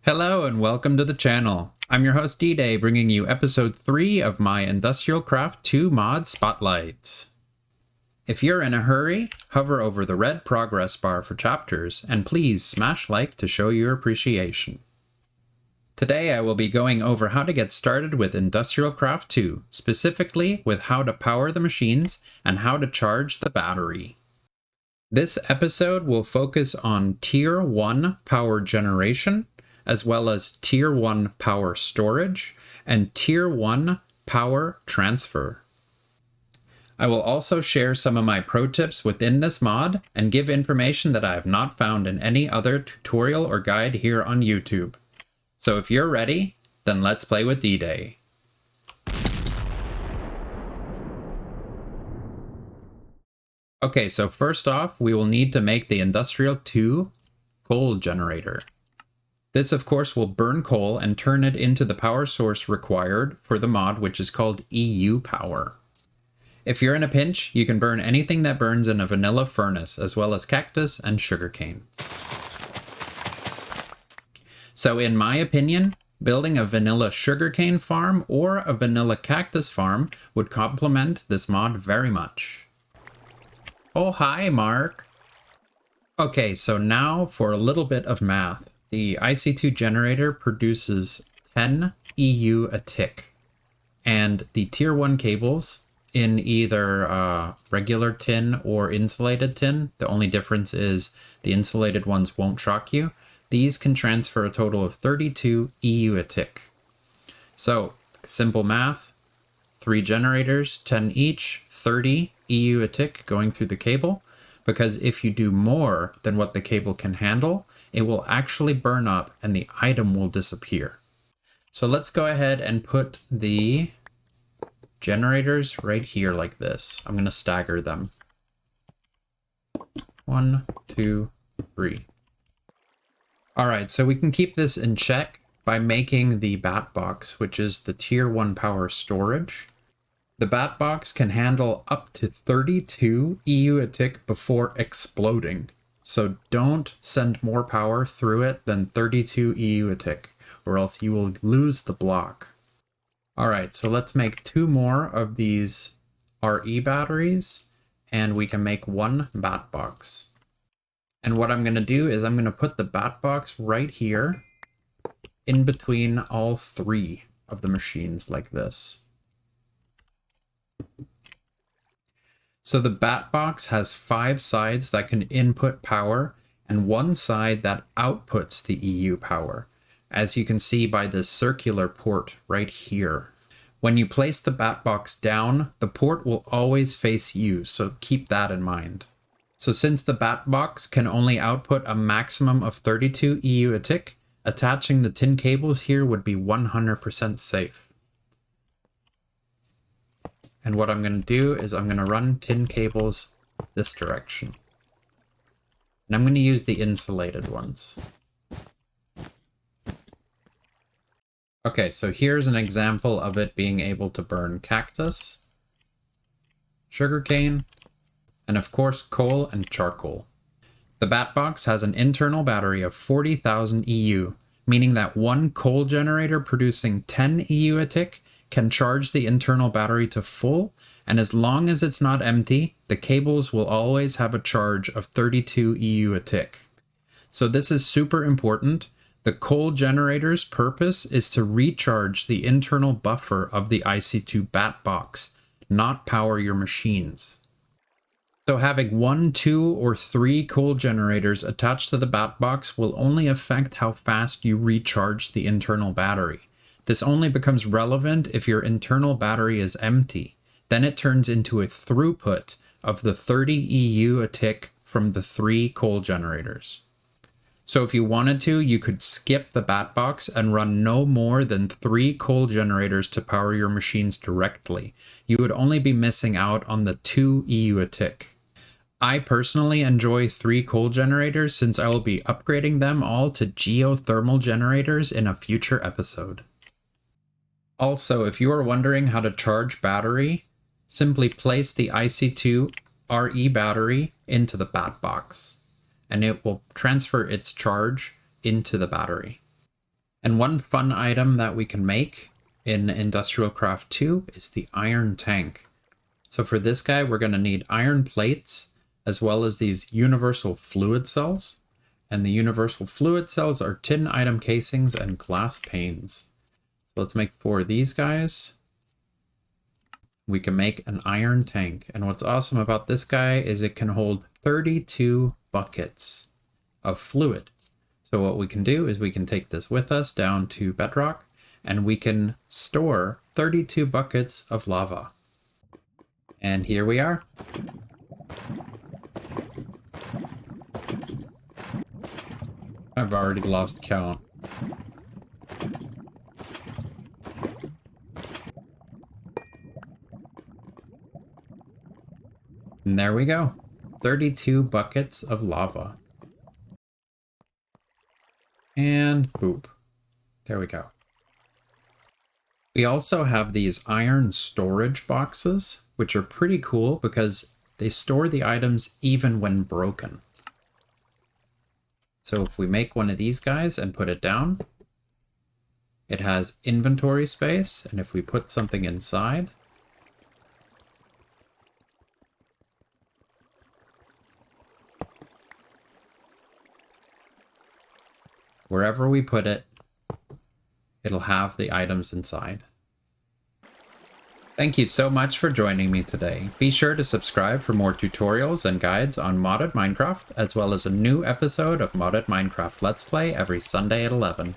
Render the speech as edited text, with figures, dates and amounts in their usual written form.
Hello and welcome to the channel. I'm your host D-Day, bringing you episode 3 of my Industrial Craft 2 mod spotlights. If you're in a hurry, hover over the red progress bar for chapters, and please smash like to show your appreciation. Today I will be going over how to get started with Industrial Craft 2, specifically with how to power the machines and how to charge the battery. This episode will focus on Tier 1 power generation, as well as Tier 1 power storage and Tier 1 power transfer. I will also share some of my pro tips within this mod and give information that I have not found in any other tutorial or guide here on YouTube. So if you're ready, then let's play with D-Day. Okay, so first off, we will need to make the Industrial 2 coal generator. This, of course, will burn coal and turn it into the power source required for the mod, which is called EU power. If you're in a pinch, you can burn anything that burns in a vanilla furnace, as well as cactus and sugarcane. So in my opinion, building a vanilla sugarcane farm or a vanilla cactus farm would complement this mod very much. Oh, hi, Mark. Okay, so now for a little bit of math. The IC2 generator produces 10 EU a tick, and the Tier 1 cables in either regular tin or insulated tin, the only difference is the insulated ones won't shock you, these can transfer a total of 32 EU a tick. So, simple math, 3 generators, 10 each, 30 EU a tick going through the cable, because if you do more than what the cable can handle, it will actually burn up and the item will disappear. So let's go ahead and put the generators right here like this. I'm going to stagger them. 1, 2, 3. All right, so we can keep this in check by making the Batbox, which is the Tier 1 power storage. The Batbox can handle up to 32 EU a tick before exploding. So don't send more power through it than 32 EU a tick, or else you will lose the block. Alright, so let's make 2 more of these RE batteries, and we can make 1 Batbox. And what I'm going to do is I'm going to put the Batbox right here, in between all 3 of the machines like this. So the Batbox has 5 sides that can input power and 1 side that outputs the EU power, as you can see by this circular port right here. When you place the Batbox down, the port will always face you, so keep that in mind. So since the Batbox can only output a maximum of 32 EU a tick, attaching the tin cables here would be 100% safe. And what I'm going to do is I'm going to run tin cables this direction. And I'm going to use the insulated ones. Okay, so here's an example of it being able to burn cactus, sugarcane, and of course coal and charcoal. The Batbox has an internal battery of 40,000 EU, meaning that 1 coal generator producing 10 EU a tick can charge the internal battery to full, and as long as it's not empty, the cables will always have a charge of 32 EU a tick. So this is super important. The coal generator's purpose is to recharge the internal buffer of the IC2 Batbox, not power your machines. So having 1, 2, or 3 coal generators attached to the Batbox will only affect how fast you recharge the internal battery. This only becomes relevant if your internal battery is empty. Then it turns into a throughput of the 30 EU a tick from the 3 coal generators. So if you wanted to, you could skip the Batbox and run no more than 3 coal generators to power your machines directly. You would only be missing out on the 2 EU a tick. I personally enjoy 3 coal generators since I will be upgrading them all to geothermal generators in a future episode. Also, if you are wondering how to charge battery, simply place the IC2 RE battery into the Batbox, and it will transfer its charge into the battery. And one fun item that we can make in Industrial Craft 2 is the Iron Tank. So for this guy, we're going to need iron plates, as well as these universal fluid cells. And the universal fluid cells are tin item casings and glass panes. So let's make 4 of these guys. We can make an iron tank. And what's awesome about this guy is it can hold 32 buckets of fluid. So what we can do is we can take this with us down to Bedrock, and we can store 32 buckets of lava. And here we are. I've already lost count. And there we go. 32 buckets of lava. And boop. There we go. We also have these iron storage boxes, which are pretty cool because they store the items even when broken. So if we make one of these guys and put it down, it has inventory space, and if we put something inside, wherever we put it, it'll have the items inside. Thank you so much for joining me today. Be sure to subscribe for more tutorials and guides on modded Minecraft, as well as a new episode of Modded Minecraft Let's Play every Sunday at 11.